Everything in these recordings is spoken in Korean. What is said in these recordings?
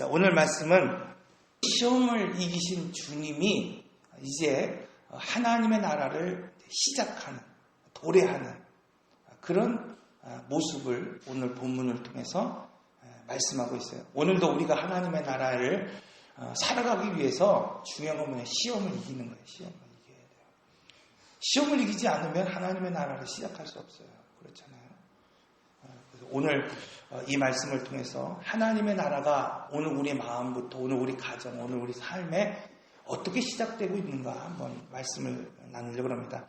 오늘 말씀은 시험을 이기신 주님이 이제 하나님의 나라를 시작하는, 도래하는 그런 모습을 오늘 본문을 통해서 말씀하고 있어요. 오늘도 우리가 하나님의 나라를 살아가기 위해서 중요한 건 뭐냐? 시험을 이기는 거예요. 시험을 이겨야 돼요. 시험을 이기지 않으면 하나님의 나라를 시작할 수 없어요. 그렇잖아요. 그래서 오늘 이 말씀을 통해서 하나님의 나라가 오늘 우리 마음부터, 오늘 우리 가정, 오늘 우리 삶에 어떻게 시작되고 있는가 한번 말씀을 나누려고 합니다.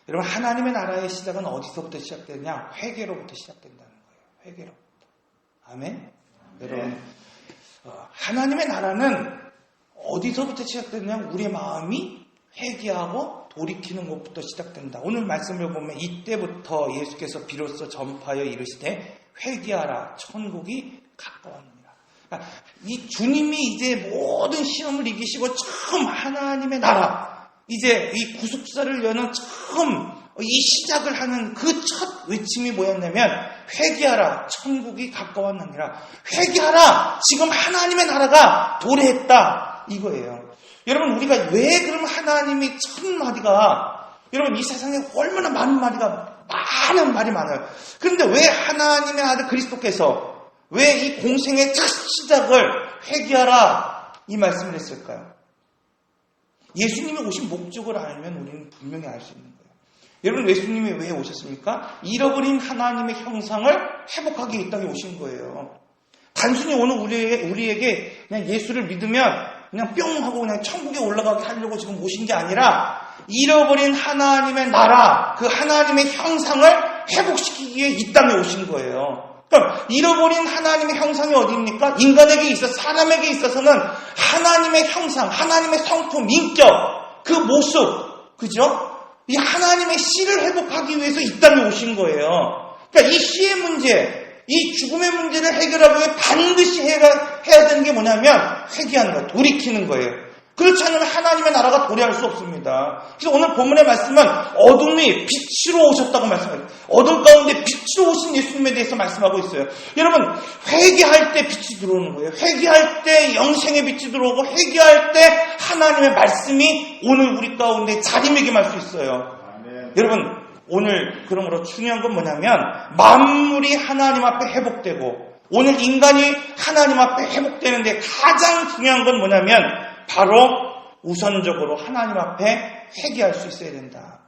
여러분, 하나님의 나라의 시작은 어디서부터 시작되느냐? 회개로부터 시작된다는 거예요. 회개로부터. 아멘? 네. 여러분, 하나님의 나라는 어디서부터 시작되느냐? 우리의 마음이 회개하고 돌이키는 것부터 시작된다. 오늘 말씀을 보면 이때부터 예수께서 비로소 전파하여 이르시되 회개하라, 천국이 가까웠느니라. 그러니까 이 주님이 이제 모든 시험을 이기시고 처음 하나님의 나라, 이제 이 구속사를 여는 처음 이 시작을 하는 그 첫 외침이 뭐였냐면 회개하라, 천국이 가까웠느니라. 회개하라, 지금 하나님의 나라가 도래했다, 이거예요. 여러분, 우리가 왜 그럼 하나님이 첫 마디가, 여러분, 이 세상에 얼마나 많은 말이 많아요. 그런데 왜 하나님의 아들 그리스도께서 왜 이 공생의 첫 시작을 회개하라 이 말씀을 했을까요? 예수님이 오신 목적을 알면 우리는 분명히 알 수 있는 거예요. 여러분, 예수님이 왜 오셨습니까? 잃어버린 하나님의 형상을 회복하기 이 땅에 오신 거예요. 단순히 오늘 우리에게 그냥 예수를 믿으면 그냥 뿅 하고 그냥 천국에 올라가게 하려고 지금 오신 게 아니라 잃어버린 하나님의 나라, 그 하나님의 형상을 회복시키기 위해 이 땅에 오신 거예요. 그럼 잃어버린 하나님의 형상이 어디입니까? 인간에게 있어서, 사람에게 있어서는 하나님의 형상, 하나님의 성품, 인격, 그 모습, 그죠? 이 하나님의 씨를 회복하기 위해서 이 땅에 오신 거예요. 그러니까 이 씨의 문제, 이 죽음의 문제를 해결하기 위해 반드시 해야 되는 게 뭐냐면 회개하는 거예요. 돌이키는 거예요. 그렇지 않으면 하나님의 나라가 도래할 수 없습니다. 그래서 오늘 본문의 말씀은 어둠이 빛으로 오셨다고 말씀해요. 어둠 가운데 빛으로 오신 예수님에 대해서 말씀하고 있어요. 여러분, 회개할 때 빛이 들어오는 거예요. 회개할 때 영생의 빛이 들어오고, 회개할 때 하나님의 말씀이 오늘 우리 가운데 자리매김할 수 있어요. 아멘. 여러분, 오늘 그러므로 중요한 건 뭐냐면 만물이 하나님 앞에 회복되고, 오늘 인간이 하나님 앞에 회복되는데 가장 중요한 건 뭐냐면 바로 우선적으로 하나님 앞에 회개할 수 있어야 된다.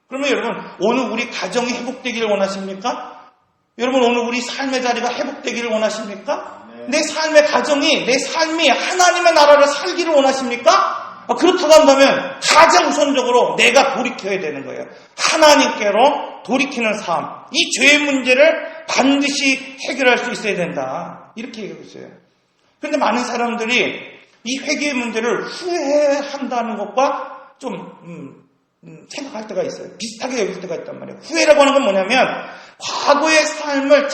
그러면 여러분, 오늘 우리 가정이 회복되기를 원하십니까? 여러분, 오늘 우리 삶의 자리가 회복되기를 원하십니까? 네. 내 삶의 가정이, 내 삶이 하나님의 나라를 살기를 원하십니까? 그렇다고 한다면 가장 우선적으로 내가 돌이켜야 되는 거예요. 하나님께로 돌이키는 삶, 이 죄의 문제를 반드시 해결할 수 있어야 된다, 이렇게 얘기하고 있어요. 그런데 많은 사람들이 이 회개의 문제를 후회한다는 것과 좀 생각할 때가 있어요. 비슷하게 여길 때가 있단 말이에요. 후회라고 하는 건 뭐냐면 과거의 삶을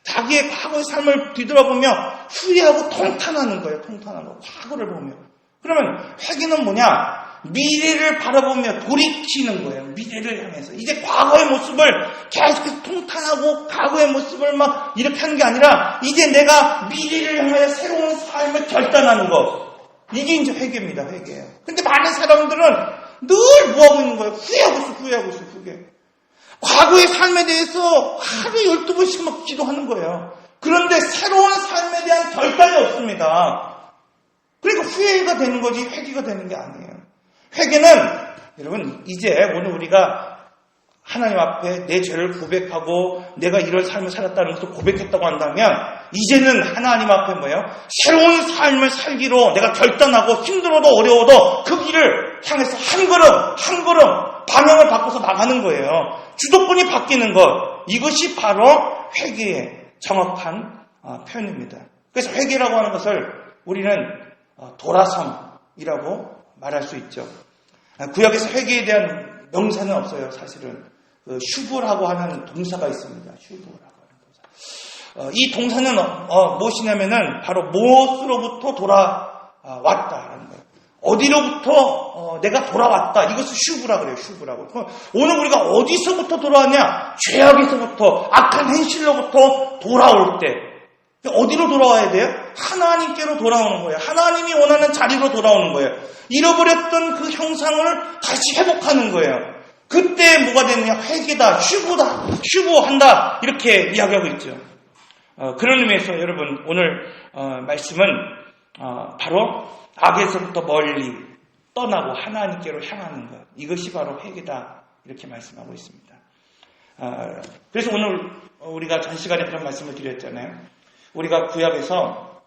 자기의 과거의 삶을 뒤돌아보며 후회하고 통탄하는 거예요. 통탄하는 거. 과거를 보며. 그러면 회개는 뭐냐? 미래를 바라보며 돌이키는 거예요. 미래를 향해서. 이제 과거의 모습을 계속 통탄하고 과거의 모습을 막 이렇게 하는 게 아니라 이제 내가 미래를 향해 새로운 삶을 결단하는 것. 이게 이제 회개입니다. 회개예요. 근데 많은 사람들은 늘 뭐하고 있는 거예요? 후회하고 있어. 후회. 과거의 삶에 대해서 하루에 12번씩 막 기도하는 거예요. 그런데 새로운 삶에 대한 결단이 없습니다. 그러니까 후회가 되는 거지 회개가 되는 게 아니에요. 회개는 여러분, 이제 오늘 우리가 하나님 앞에 내 죄를 고백하고 내가 이런 삶을 살았다는 것을 고백했다고 한다면 이제는 하나님 앞에 뭐예요? 새로운 삶을 살기로 내가 결단하고 힘들어도 어려워도 그 길을 향해서 한 걸음 방향을 바꿔서 나가는 거예요. 주도권이 바뀌는 것, 이것이 바로 회개의 정확한 표현입니다. 그래서 회개라고 하는 것을 우리는 돌아섬이라고 말할 수 있죠. 구약에서 회개에 대한 명사는 없어요. 사실은 슈브라고 하는 동사가 있습니다. 슈브라고 하는 동사. 이 동사는 무엇이냐면은 바로 무엇으로부터 돌아왔다라는 거예요. 어디로부터 내가 돌아왔다. 이것을 슈브라 그래요. 슈브라고. 오늘 우리가 어디서부터 돌아왔냐? 죄악에서부터, 악한 행실로부터 돌아올 때, 어디로 돌아와야 돼요? 하나님께로 돌아오는 거예요. 하나님이 원하는 자리로 돌아오는 거예요. 잃어버렸던 그 형상을 다시 회복하는 거예요. 그때 뭐가 되느냐? 회개다, 휴보한다 이렇게 이야기하고 있죠. 그런 의미에서 여러분 오늘 말씀은 바로 악에서부터 멀리 떠나고 하나님께로 향하는 것, 이것이 바로 회개다 이렇게 말씀하고 있습니다. 그래서 오늘 우리가 전 시간에 그런 말씀을 드렸잖아요. 우리가 구약에서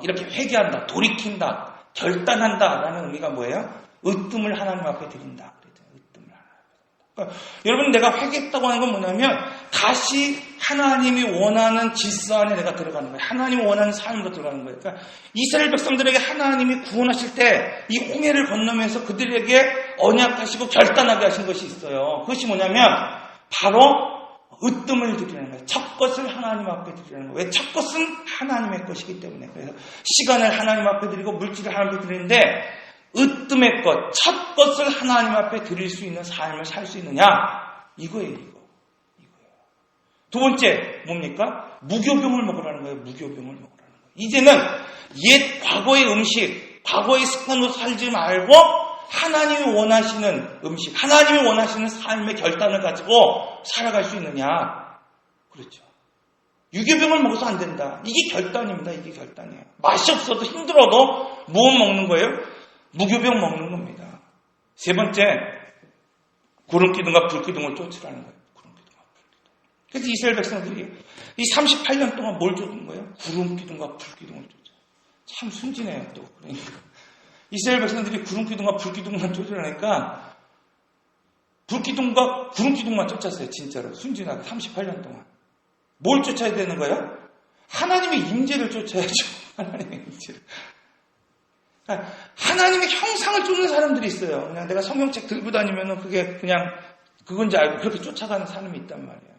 이렇게 회개한다, 돌이킨다, 결단한다라는 의미가 뭐예요? 으뜸을 하나님 앞에 드린다. 으뜸을 하나님 앞에. 그러니까 여러분, 내가 회개했다고 하는 건 뭐냐면 다시 하나님이 원하는 질서 안에 내가 들어가는 거예요. 하나님이 원하는 삶으로 들어가는 거예요. 그러니까 이스라엘 백성들에게 하나님이 구원하실 때 이 홍해를 건너면서 그들에게 언약하시고 결단하게 하신 것이 있어요. 그것이 뭐냐면 바로 으뜸을 드리는 거예요. 첫 것을 하나님 앞에 드리는 거예요. 왜? 첫 것은 하나님의 것이기 때문에. 그래서 시간을 하나님 앞에 드리고 물질을 하나님 앞에 드리는데 으뜸의 것, 첫 것을 하나님 앞에 드릴 수 있는 삶을 살 수 있느냐? 이거예요. 이거예요. 두 번째 뭡니까? 무교병을 먹으라는 거예요. 무교병을 먹으라는 거예요. 이제는 옛 과거의 음식, 과거의 습관으로 살지 말고 하나님이 원하시는 음식, 하나님이 원하시는 삶의 결단을 가지고 살아갈 수 있느냐? 그렇죠. 유교병을 먹어서 안 된다. 이게 결단입니다. 이게 결단이에요. 맛이 없어도 힘들어도 무엇 먹는 거예요? 무교병 먹는 겁니다. 세 번째, 구름기둥과 불기둥을 쫓으라는 거예요. 구름기둥과 불기둥. 그래서 이스라엘 백성들이 이 38년 동안 뭘 쫓는 거예요? 구름기둥과 불기둥을 쫓아요. 참 순진해요, 또. 그러니까. 이스라엘 백성들이 구름기둥과 불기둥만 쫓으라니까 불기둥과 구름기둥만 쫓았어요. 진짜로 순진하게 38년 동안. 뭘 쫓아야 되는 거예요? 하나님의 임재를 쫓아야죠. 하나님의 임재를. 그러니까 하나님의 형상을 쫓는 사람들이 있어요. 그냥 내가 성경책 들고 다니면은 그게 그냥 그건지 알고 그렇게 쫓아가는 사람이 있단 말이에요.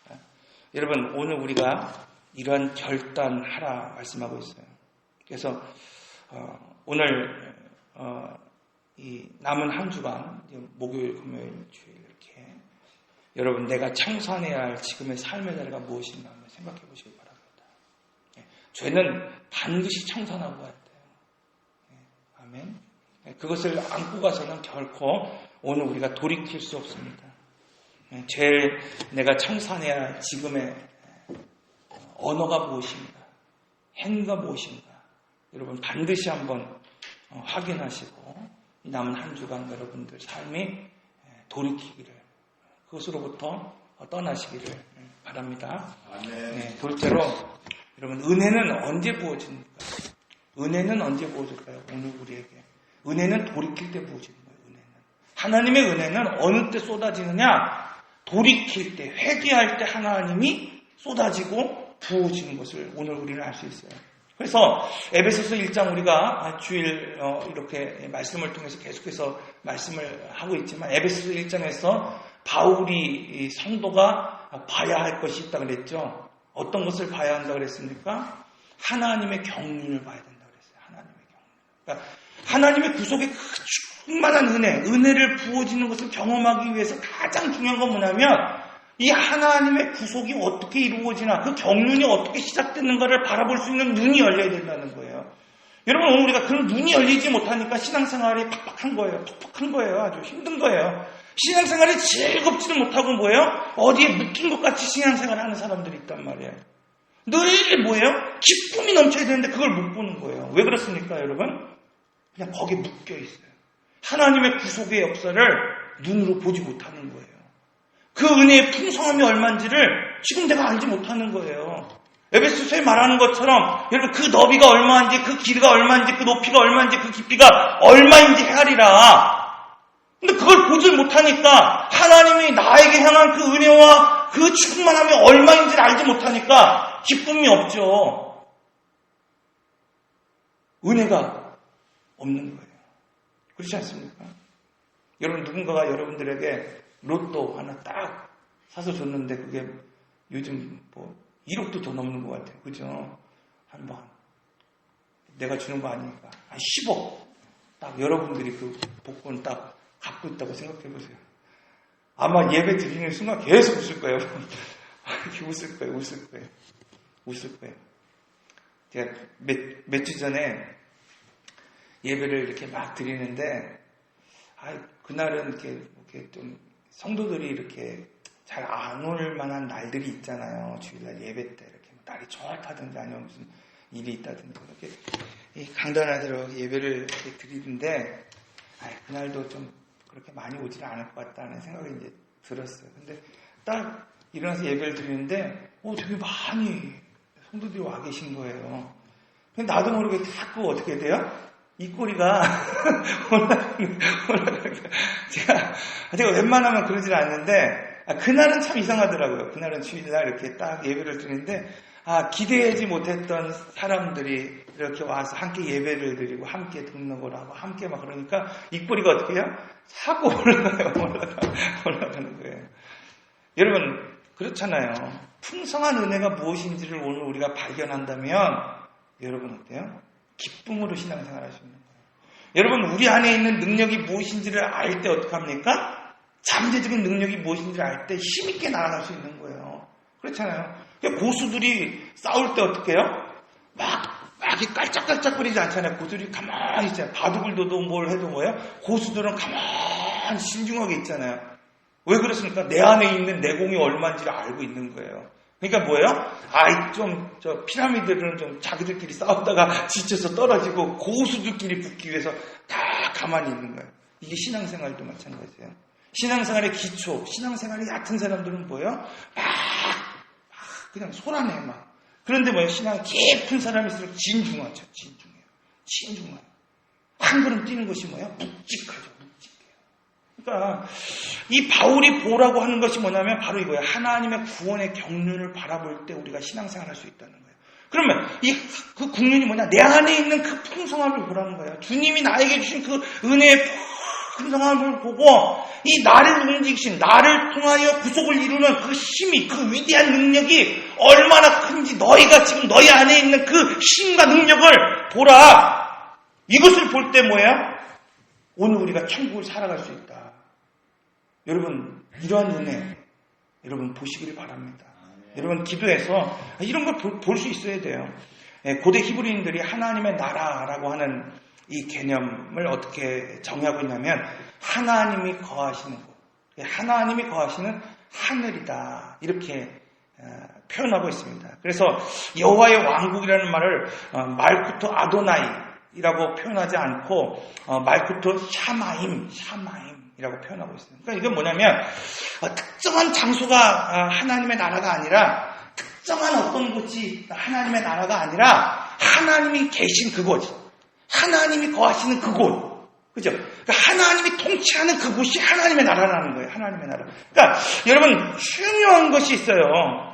그러니까 여러분, 오늘 우리가 이런 결단하라 말씀하고 있어요. 그래서 오늘 이 남은 한 주간 목요일, 금요일, 주일 이렇게 여러분 내가 청산해야 할 지금의 삶의 자리가 무엇인가 한번 생각해 보시기 바랍니다. 죄는 반드시 청산하고 가야 돼요. 아멘. 그것을 안고 가서는 결코 오늘 우리가 돌이킬 수 없습니다. 죄를 내가 청산해야 할 지금의 언어가 무엇인가, 행위가 무엇인가, 여러분 반드시 한번 확인하시고 남은 한 주간 여러분들 삶이 돌이키기를, 그것으로부터 떠나시기를 바랍니다. 네, 둘째로 여러분, 은혜는 언제 부어집니까? 은혜는 언제 부어질까요? 오늘 우리에게 은혜는 돌이킬 때 부어지는 거예요. 은혜는, 하나님의 은혜는 어느 때 쏟아지느냐? 돌이킬 때, 회개할 때 하나님이 쏟아지고 부어지는 것을 오늘 우리는 알 수 있어요. 그래서 에베소서 1장 우리가 주일 이렇게 말씀을 통해서 계속해서 말씀을 하고 있지만, 에베소서 1장에서 바울이 성도가 봐야 할 것이 있다고 그랬죠. 어떤 것을 봐야 한다고 그랬습니까? 하나님의 경륜을 봐야 된다고 그랬어요. 하나님의 경륜. 그러니까 하나님의 구속의 충만한 은혜를 부어지는 것을 경험하기 위해서 가장 중요한 건 뭐냐면 이 하나님의 구속이 어떻게 이루어지나, 그 경륜이 어떻게 시작되는가를 바라볼 수 있는 눈이 열려야 된다는 거예요. 여러분, 오늘 우리가 그런 눈이 열리지 못하니까 신앙생활이 팍팍한 거예요. 팍팍한 거예요. 아주 힘든 거예요. 신앙생활이 즐겁지는 못하고 뭐예요? 어디에 묶인 것 같이 신앙생활을 하는 사람들이 있단 말이에요. 늘 뭐예요? 기쁨이 넘쳐야 되는데 그걸 못 보는 거예요. 왜 그렇습니까, 여러분? 그냥 거기에 묶여 있어요. 하나님의 구속의 역사를 눈으로 보지 못하는 거예요. 그 은혜의 풍성함이 얼마인지를 지금 내가 알지 못하는 거예요. 에베소서에 말하는 것처럼 여러분, 그 너비가 얼마인지, 그 길이가 얼마인지, 그 높이가 얼마인지, 그 깊이가 얼마인지 헤아리라. 근데 그걸 보지 못하니까, 하나님이 나에게 향한 그 은혜와 그 충만함이 얼마인지를 알지 못하니까 기쁨이 없죠. 은혜가 없는 거예요. 그렇지 않습니까? 여러분, 누군가가 여러분들에게 로또 하나 딱 사서 줬는데 그게 요즘 1억도 더 넘는 것 같아요. 그죠? 한번 내가 주는 거 아니니까 10억 딱 여러분들이 그 복권 딱 갖고 있다고 생각해 보세요. 아마 예배 드리는 순간 계속 웃을 거예요. 이렇게 웃을 거예요. 웃을 거예요. 제가 몇 주 전에 예배를 이렇게 막 드리는데, 그날은 이렇게 좀 성도들이 이렇게 잘 안 올 만한 날들이 있잖아요. 주일날 예배 때 이렇게 날이 좋다든지 아니면 무슨 일이 있다든지 이렇게 강단 안에서 예배를 이렇게 드리는데, 그날도 좀 그렇게 많이 오지는 않을 것 같다는 생각이 이제 들었어요. 근데 딱 일어나서 예배를 드리는데, 되게 많이 성도들이 와 계신 거예요. 근데 나도 모르게 자꾸 어떻게 돼요? 이 꼬리가 올라가는 제가 웬만하면 그러질 않는데, 그날은 참 이상하더라고요. 그날은 주일날 이렇게 딱 예배를 드리는데, 기대하지 못했던 사람들이 이렇게 와서 함께 예배를 드리고 함께 등록을 하고 함께 막 그러니까 이 꼬리가 어떻게 해요? 자꾸 올라가는 거예요. 여러분, 그렇잖아요. 풍성한 은혜가 무엇인지를 오늘 우리가 발견한다면 여러분 어때요? 기쁨으로 신앙생활 할 수 있는 거예요. 여러분, 우리 안에 있는 능력이 무엇인지를 알 때 어떡합니까? 잠재적인 능력이 무엇인지를 알 때 힘있게 나아갈 수 있는 거예요. 그렇잖아요. 고수들이 싸울 때 어떻게 해요? 막 이렇게 깔짝깔짝거리지 않잖아요. 고수들이 가만히 있잖아요. 바둑을 둬도 뭘 해도 뭐예요? 고수들은 가만히 신중하게 있잖아요. 왜 그렇습니까? 내 안에 있는 내공이 얼마인지를 알고 있는 거예요. 그러니까 뭐예요? 피라미드들은 좀 자기들끼리 싸우다가 지쳐서 떨어지고 고수들끼리 붙기 위해서 다 가만히 있는 거예요. 이게 신앙생활도 마찬가지예요. 신앙생활의 기초, 신앙생활이 얕은 사람들은 뭐예요? 그냥 소란해, 막. 그런데 뭐예요? 신앙이 깊은 사람일수록 진중하죠. 진중해요. 한 걸음 뛰는 것이 뭐예요? 묵직하죠. 그러니까 이 바울이 보라고 하는 것이 뭐냐면 바로 이거예요. 하나님의 구원의 경륜을 바라볼 때 우리가 신앙생활을 할 수 있다는 거예요. 그러면 그 국륜이 뭐냐? 내 안에 있는 그 풍성함을 보라는 거예요. 주님이 나에게 주신 그 은혜의 풍성함을 보고 이 나를 움직이신, 나를 통하여 구속을 이루는 그 힘이, 그 위대한 능력이 얼마나 큰지 너희가 지금 너희 안에 있는 그 힘과 능력을 보라. 이것을 볼 때 뭐예요? 오늘 우리가 천국을 살아갈 수 있다. 여러분, 이러한 은혜 여러분 보시기를 바랍니다. 여러분, 기도해서 이런 걸 볼 수 있어야 돼요. 고대 히브리인들이 하나님의 나라라고 하는 이 개념을 어떻게 정의하고 있냐면 하나님이 거하시는 곳, 하나님이 거하시는 하늘이다, 이렇게 표현하고 있습니다. 그래서 여호와의 왕국이라는 말을 말쿠토 아도나이라고 표현하지 않고 말쿠토 샤마임이라고 표현하고 있습니다. 그러니까 이건 뭐냐면 특정한 장소가 하나님의 나라가 아니라, 특정한 어떤 곳이 하나님의 나라가 아니라 하나님이 계신 그곳, 하나님이 거하시는 그곳, 그죠? 그러니까 하나님이 통치하는 그곳이 하나님의 나라라는 거예요. 하나님의 나라. 그러니까 여러분, 중요한 것이 있어요.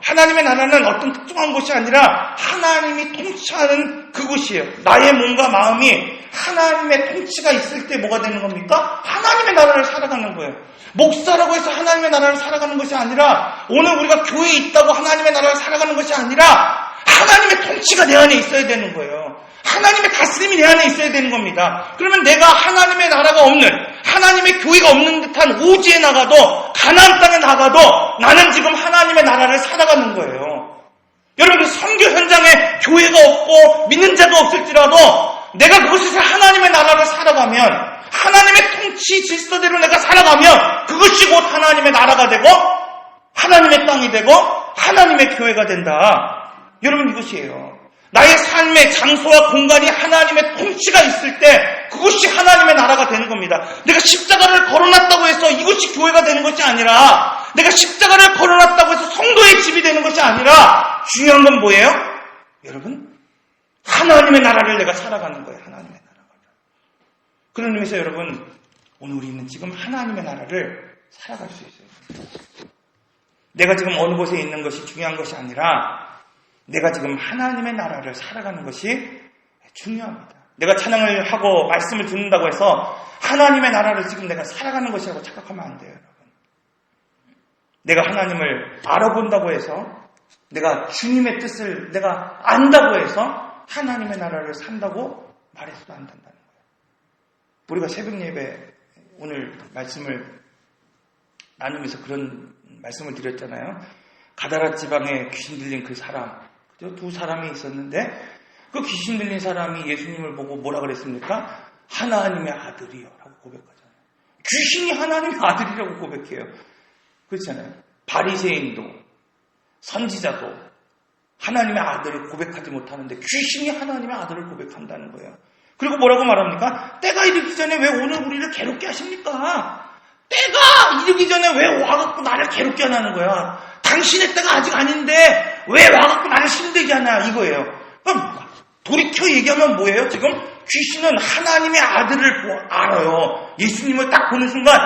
하나님의 나라는 어떤 특정한 곳이 아니라 하나님이 통치하는 그곳이에요. 나의 몸과 마음이 하나님의 통치가 있을 때 뭐가 되는 겁니까? 하나님의 나라를 살아가는 거예요. 목사라고 해서 하나님의 나라를 살아가는 것이 아니라, 오늘 우리가 교회에 있다고 하나님의 나라를 살아가는 것이 아니라 하나님의 통치가 내 안에 있어야 되는 거예요. 하나님의 다스림이 내 안에 있어야 되는 겁니다. 그러면 내가 하나님의 나라가 없는, 하나님의 교회가 없는 듯한 오지에 나가도, 가나안 땅에 나가도 나는 지금 하나님의 나라를 살아가는 거예요. 여러분, 선교 현장에 교회가 없고 믿는 자가 없을지라도 내가 그곳에서 하나님의 나라를 살아가면, 하나님의 통치 질서대로 내가 살아가면 그것이 곧 하나님의 나라가 되고 하나님의 땅이 되고 하나님의 교회가 된다. 여러분, 이것이에요. 나의 삶의 장소와 공간이 하나님의 통치가 있을 때 그것이 하나님의 나라가 되는 겁니다. 내가 십자가를 걸어놨다고 해서 이것이 교회가 되는 것이 아니라, 내가 십자가를 걸어놨다고 해서 성도의 집이 되는 것이 아니라, 중요한 건 뭐예요? 여러분, 하나님의 나라를 내가 살아가는 거예요. 하나님의 나라가. 그런 의미에서 여러분, 오늘 우리는 지금 하나님의 나라를 살아갈 수 있어요. 내가 지금 어느 곳에 있는 것이 중요한 것이 아니라 내가 지금 하나님의 나라를 살아가는 것이 중요합니다. 내가 찬양을 하고 말씀을 듣는다고 해서 하나님의 나라를 지금 내가 살아가는 것이라고 착각하면 안 돼요, 여러분. 내가 하나님을 알아본다고 해서, 내가 주님의 뜻을 내가 안다고 해서 하나님의 나라를 산다고 말해서도 안 된다는 거예요. 우리가 새벽 예배 오늘 말씀을 나누면서 그런 말씀을 드렸잖아요. 가다라 지방에 귀신 들린 그 사람, 두 사람이 있었는데 그 귀신 들린 사람이 예수님을 보고 뭐라 그랬습니까? 하나님의 아들이요 라고 고백하잖아요. 귀신이 하나님의 아들이라고 고백해요. 그렇잖아요. 바리새인도 선지자도 하나님의 아들을 고백하지 못하는데 귀신이 하나님의 아들을 고백한다는 거예요. 그리고 뭐라고 말합니까? 때가 이르기 전에 왜 오늘 우리를 괴롭게 하십니까? 때가 이르기 전에 왜 와갖고 나를 괴롭게 하냐는 거야. 당신의 때가 아직 아닌데 왜 와갖고 나를 힘들게 하냐 이거예요. 그럼 돌이켜 얘기하면 뭐예요? 지금 귀신은 하나님의 아들을 알아요. 예수님을 딱 보는 순간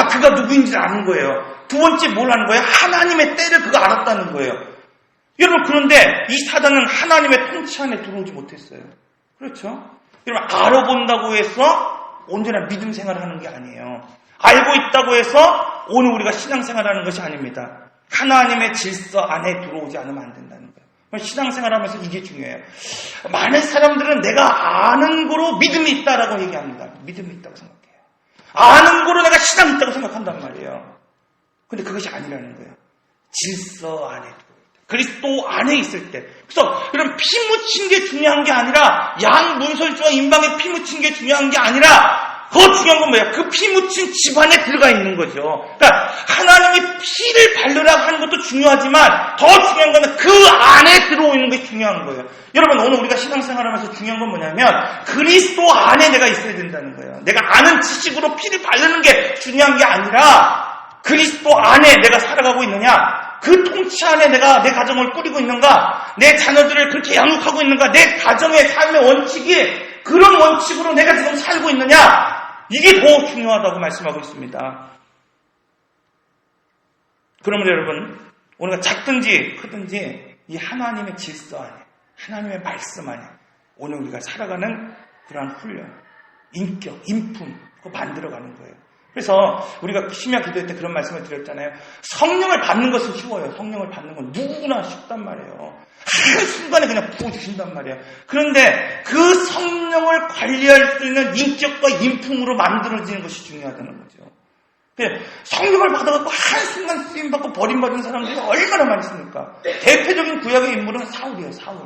그가 누구인지 아는 거예요. 두 번째 뭘 아는 거예요? 하나님의 때를 그가 알았다는 거예요. 여러분 그런데 이 사단은 하나님의 통치 안에 들어오지 못했어요. 그렇죠? 여러분 알아본다고 해서 온전한 믿음 생활을 하는 게 아니에요. 알고 있다고 해서 오늘 우리가 신앙생활하는 것이 아닙니다. 하나님의 질서 안에 들어오지 않으면 안 된다는 거예요. 신앙생활하면서 이게 중요해요. 많은 사람들은 내가 아는 거로 믿음이 있다라고 얘기합니다. 믿음이 있다고 생각해요. 아는 거로 내가 신앙이 있다고 생각한단 말이에요. 근데 그것이 아니라는 거예요. 질서 안에 들어올 때. 그리스도 안에 있을 때. 그래서 이런 피 묻힌 게 중요한 게 아니라 양 문설주와 인방에 피 묻힌 게 중요한 게 아니라 더 중요한 건 뭐예요? 그 피 묻힌 집안에 들어가 있는 거죠. 그러니까 하나님이 피를 바르라고 하는 것도 중요하지만 더 중요한 거는 그 안에 들어오는 것이 중요한 거예요. 여러분 오늘 우리가 신앙생활하면서 중요한 건 뭐냐면 그리스도 안에 내가 있어야 된다는 거예요. 내가 아는 지식으로 피를 바르는 게 중요한 게 아니라 그리스도 안에 내가 살아가고 있느냐, 그 통치 안에 내가 내 가정을 꾸리고 있는가, 내 자녀들을 그렇게 양육하고 있는가, 내 가정의 삶의 원칙이 그런 원칙으로 내가 지금 살고 있느냐, 이게 더 중요하다고 말씀하고 있습니다. 그러면 여러분 우리가 작든지 크든지 이 하나님의 질서 안에, 하나님의 말씀 안에 오늘 우리가 살아가는 그러한 훈련, 인격, 인품 그거 만들어가는 거예요. 그래서 우리가 심야 기도회 때 그런 말씀을 드렸잖아요. 성령을 받는 것은 쉬워요. 성령을 받는 건 누구나 쉽단 말이에요. 한순간에 그냥 부어주신단 말이에요. 그런데 그 성령을 관리할 수 있는 인격과 인품으로 만들어지는 것이 중요하다는 거죠. 성령을 받아갖고 한순간 쓰임받고 버림받은 사람들이 얼마나 많이 있습니까? 대표적인 구약의 인물은 사울이에요. 사울.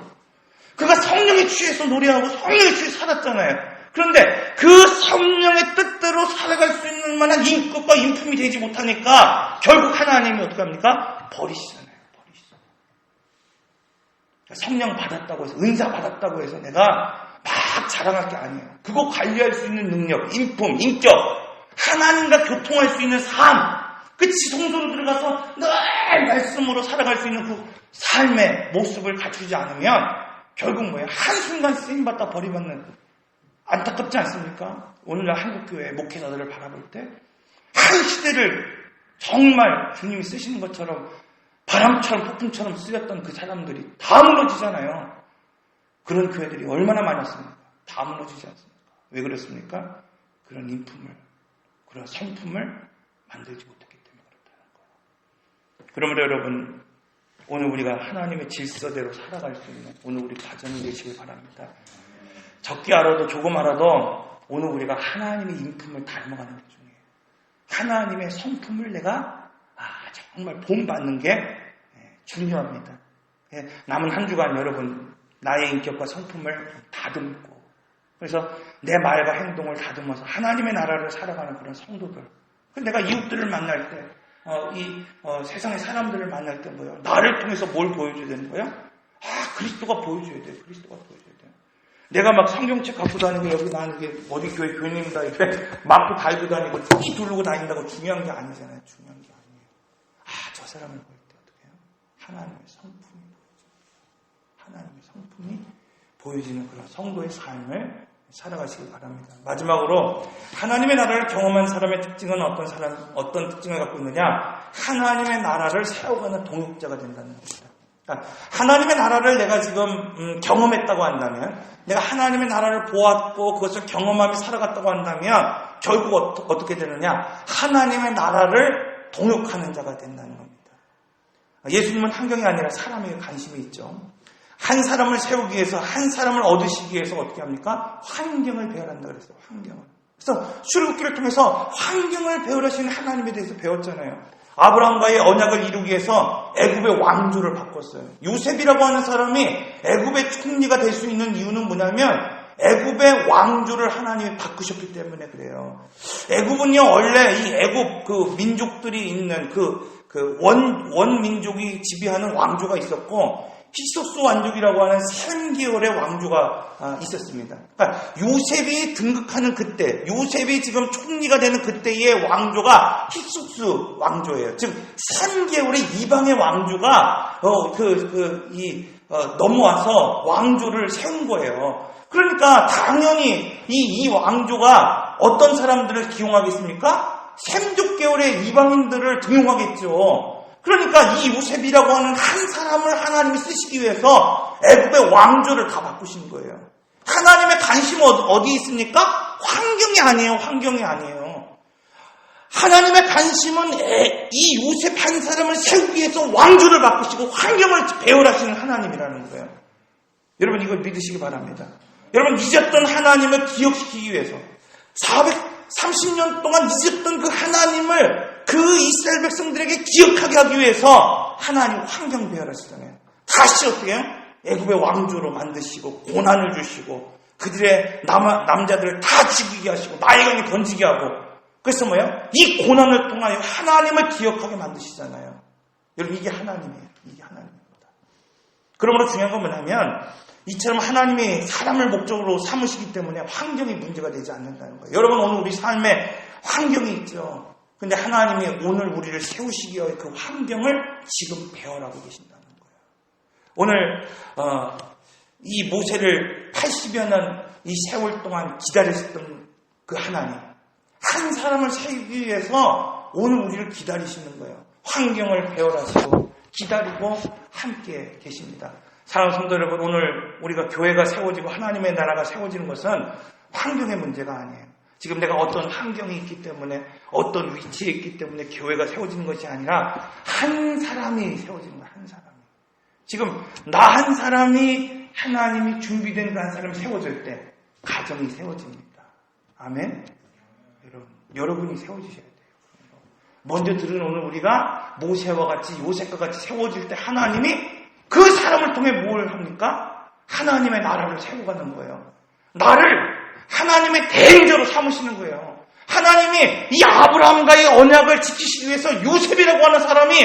그가 성령에 취해서 노래하고 성령에 취해서 살았잖아요. 그런데 그 성령의 뜻대로 살아갈 수 있는 만한 인격과 인품이 되지 못하니까 결국 하나님이 어떻게 합니까? 버리시잖아요. 성령 받았다고 해서, 은사 받았다고 해서 내가 막 자랑할 게 아니에요. 그거 관리할 수 있는 능력, 인품, 인격, 하나님과 교통할 수 있는 삶, 그 지성소로 들어가서 늘 말씀으로 살아갈 수 있는 그 삶의 모습을 갖추지 않으면 결국 뭐예요? 한순간 쓰임받다 버림받는, 안타깝지 않습니까? 오늘날 한국교회 목회자들을 바라볼 때 한 시대를 정말 주님이 쓰시는 것처럼 바람처럼 폭풍처럼 쓰였던 그 사람들이 다 무너지잖아요. 그런 교회들이 얼마나 많았습니까? 다 무너지지 않습니까? 왜 그렇습니까? 그런 인품을, 그런 성품을 만들지 못했기 때문에 그렇다는 거예요. 그러므로 여러분, 오늘 우리가 하나님의 질서대로 살아갈 수 있는 오늘 우리 가정이 되시길 바랍니다. 적게 알아도 조금 알아도 오늘 우리가 하나님의 인품을 닮아가는 게 중요해요. 하나님의 성품을 내가 정말 본받는 게 중요합니다. 남은 한 주간 여러분 나의 인격과 성품을 다듬고 그래서 내 말과 행동을 다듬어서 하나님의 나라를 살아가는 그런 성도들. 내가 이웃들을 만날 때 세상의 사람들을 만날 때 뭐예요? 나를 통해서 뭘 보여줘야 되는 거예요? 그리스도가 보여줘야 돼요. 그리스도가 보여줘야 돼요. 내가 막 성경책 갖고 다니고 여기 나는 이게 어디 교회 교인입니다 이렇게 막고 달고 다니고 띠 두르고 다닌다고 중요한 게 아니잖아요. 중요한 게 아니에요. 저 사람을 볼 때 어떻게 해요? 하나님의 성품이 보여져요. 하나님의 성품이 보여지는 그런 성도의 삶을 살아가시길 바랍니다. 마지막으로 하나님의 나라를 경험한 사람의 특징은 어떤 특징을 갖고 있느냐? 하나님의 나라를 세워가는 동역자가 된다는 겁니다. 그러니까 하나님의 나라를 내가 지금 경험했다고 한다면, 내가 하나님의 나라를 보았고 그것을 경험하며 살아갔다고 한다면 결국 어떻게 되느냐? 하나님의 나라를 동역하는 자가 된다는 겁니다. 예수님은 환경이 아니라 사람에게 관심이 있죠. 한 사람을 세우기 위해서, 한 사람을 얻으시기 위해서 어떻게 합니까? 환경을 배열한다 그랬어요. 환경을. 그래서 출애굽기를 통해서 환경을 배열하시는 하나님에 대해서 배웠잖아요. 아브라함과의 언약을 이루기 위해서 애굽의 왕조를 바꿨어요. 요셉이라고 하는 사람이 애굽의 총리가 될 수 있는 이유는 뭐냐면 애굽의 왕조를 하나님이 바꾸셨기 때문에 그래요. 애굽은요, 원래 이 애굽 그 민족들이 있는 원민족이 지배하는 왕조가 있었고, 히소스 왕족이라고 하는 3개월의 왕조가 있었습니다. 그러니까 요셉이 등극하는 그때, 요셉이 지금 총리가 되는 그때의 왕조가 히소스 왕조예요. 즉 3개월의 이방의 왕조가 넘어와서 왕조를 세운 거예요. 그러니까 당연히 이 왕조가 어떤 사람들을 기용하겠습니까? 셈족계열의 이방인들을 등용하겠죠. 그러니까 이 요셉이라고 하는 한 사람을 하나님이 쓰시기 위해서 애굽의 왕조를 다 바꾸신 거예요. 하나님의 관심은 어디에 있습니까? 환경이 아니에요. 환경이 아니에요. 하나님의 관심은 이 요셉 한 사람을 세우기 위해서 왕조를 바꾸시고 환경을 배열하시는 하나님이라는 거예요. 여러분 이걸 믿으시기 바랍니다. 여러분 잊었던 하나님을 기억시키기 위해서 430년 동안 잊었던 그 하나님을 그 이스라엘 백성들에게 기억하게 하기 위해서 하나님 환경 배열하시잖아요. 다시 어떻게 해요? 애굽의 왕조로 만드시고 고난을 주시고 그들의 남자들을 다 죽이게 하시고 나일강에 던지게 하고, 그래서 뭐예요? 이 고난을 통하여 하나님을 기억하게 만드시잖아요. 여러분 이게 하나님이에요. 이게 하나님입니다. 그러므로 중요한 건 뭐냐면 이처럼 하나님이 사람을 목적으로 삼으시기 때문에 환경이 문제가 되지 않는다는 거예요. 여러분 오늘 우리 삶에 환경이 있죠. 근데 하나님이 오늘 우리를 세우시기 위해 그 환경을 지금 배열하고 계신다는 거예요. 오늘 이 모세를 80여 년 이 세월 동안 기다리셨던 그 하나님, 한 사람을 세우기 위해서 오늘 우리를 기다리시는 거예요. 환경을 배열하시고 기다리고 함께 계십니다. 사랑하는 성도 여러분, 오늘 우리가 교회가 세워지고 하나님의 나라가 세워지는 것은 환경의 문제가 아니에요. 지금 내가 어떤 환경이 있기 때문에 어떤 위치에 있기 때문에 교회가 세워지는 것이 아니라 한 사람이 세워지는 거예요. 한 사람이. 지금 나 한 사람이 하나님이 준비된 그 한 사람이 세워질 때 가정이 세워집니다. 아멘. 여러분이 세워지셔야 돼요. 먼저 들은 오늘 우리가 모세와 같이 요셉과 같이 세워질 때 하나님이 그 사람을 통해 뭘 합니까? 하나님의 나라를 세워가는 거예요. 나를 하나님의 대행자로 삼으시는 거예요. 하나님이 이 아브라함과의 언약을 지키시기 위해서 요셉이라고 하는 사람이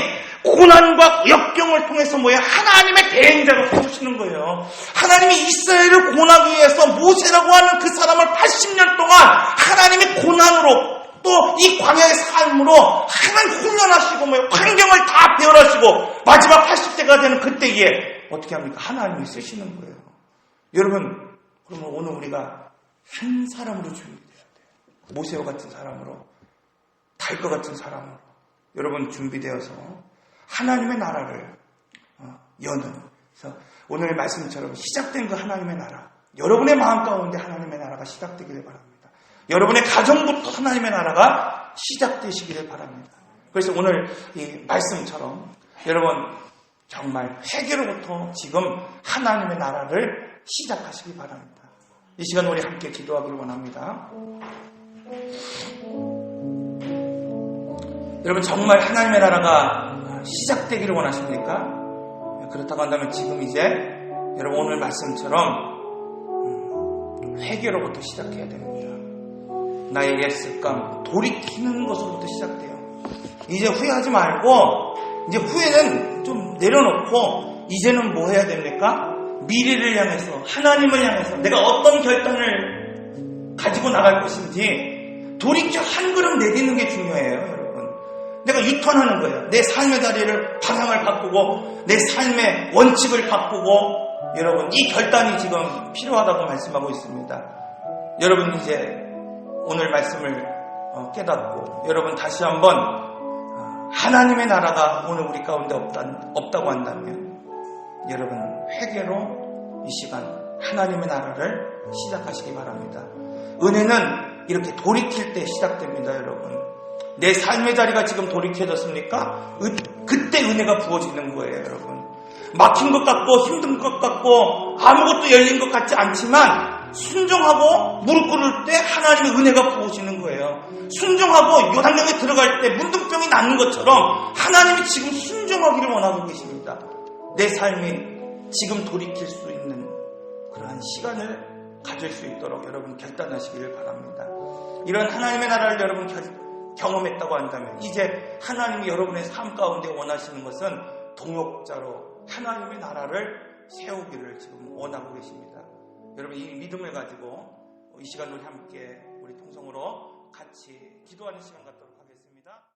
고난과 역경을 통해서 하나님의 대행자로 세우시는 거예요. 하나님이 이스라엘을 구원하기 위해서 모세라고 하는 그 사람을 80년 동안 하나님의 고난으로 또 이 광야의 삶으로 하나님 훈련하시고 환경을 다 배열하시고 마지막 80세가 되는 그때에 어떻게 합니까? 하나님이 쓰시는 거예요. 여러분, 그러면 오늘 우리가 한 사람으로 준비돼야 돼요. 모세와 같은 사람으로, 달과 같은 사람으로 여러분 준비되어서 하나님의 나라를 여는, 그래서 오늘 말씀처럼 시작된 그 하나님의 나라, 여러분의 마음 가운데 하나님의 나라가 시작되기를 바랍니다. 여러분의 가정부터 하나님의 나라가 시작되시기를 바랍니다. 그래서 오늘 이 말씀처럼 여러분 정말 회개로부터 지금 하나님의 나라를 시작하시기 바랍니다. 이 시간 우리 함께 기도하기를 원합니다. 여러분 정말 하나님의 나라가 시작되기를 원하십니까? 그렇다고 한다면 지금 이제 여러분 오늘 말씀처럼 회개로부터 시작해야 됩니다. 나의 옛 습관, 돌이키는 것으로부터 시작돼요. 이제 후회하지 말고 이제 후회는 좀 내려놓고 이제는 뭐 해야 됩니까? 미래를 향해서, 하나님을 향해서 내가 어떤 결단을 가지고 나갈 것인지 돌이켜 한 걸음 내딛는 게 중요해요. 여러분 내가 유턴하는 거예요. 내 삶의 다리를 방향을 바꾸고 내 삶의 원칙을 바꾸고, 여러분 이 결단이 지금 필요하다고 말씀하고 있습니다. 여러분 이제 오늘 말씀을 깨닫고 여러분 다시 한번 하나님의 나라가 오늘 우리 가운데 없다고 한다면 여러분 회개로 이 시간 하나님의 나라를 시작하시기 바랍니다. 은혜는 이렇게 돌이킬 때 시작됩니다. 여러분 내 삶의 자리가 지금 돌이켜졌습니까? 그때 은혜가 부어지는 거예요. 여러분 막힌 것 같고 힘든 것 같고 아무것도 열린 것 같지 않지만 순종하고 무릎 꿇을 때 하나님의 은혜가 부어지는 거예요. 하나님이에요. 순종하고 요단강에 들어갈 때 문둥병이 낫는 것처럼 하나님이 지금 순종하기를 원하고 계십니다. 내 삶이 지금 돌이킬 수 있는 그러한 시간을 가질 수 있도록 여러분 결단하시기를 바랍니다. 이런 하나님의 나라를 여러분 경험했다고 한다면 이제 하나님이 여러분의 삶 가운데 원하시는 것은 동역자로 하나님의 나라를 세우기를 지금 원하고 계십니다. 여러분 이 믿음을 가지고 이 시간 우리 함께 우리 통성으로 같이 기도하는 시간 갖도록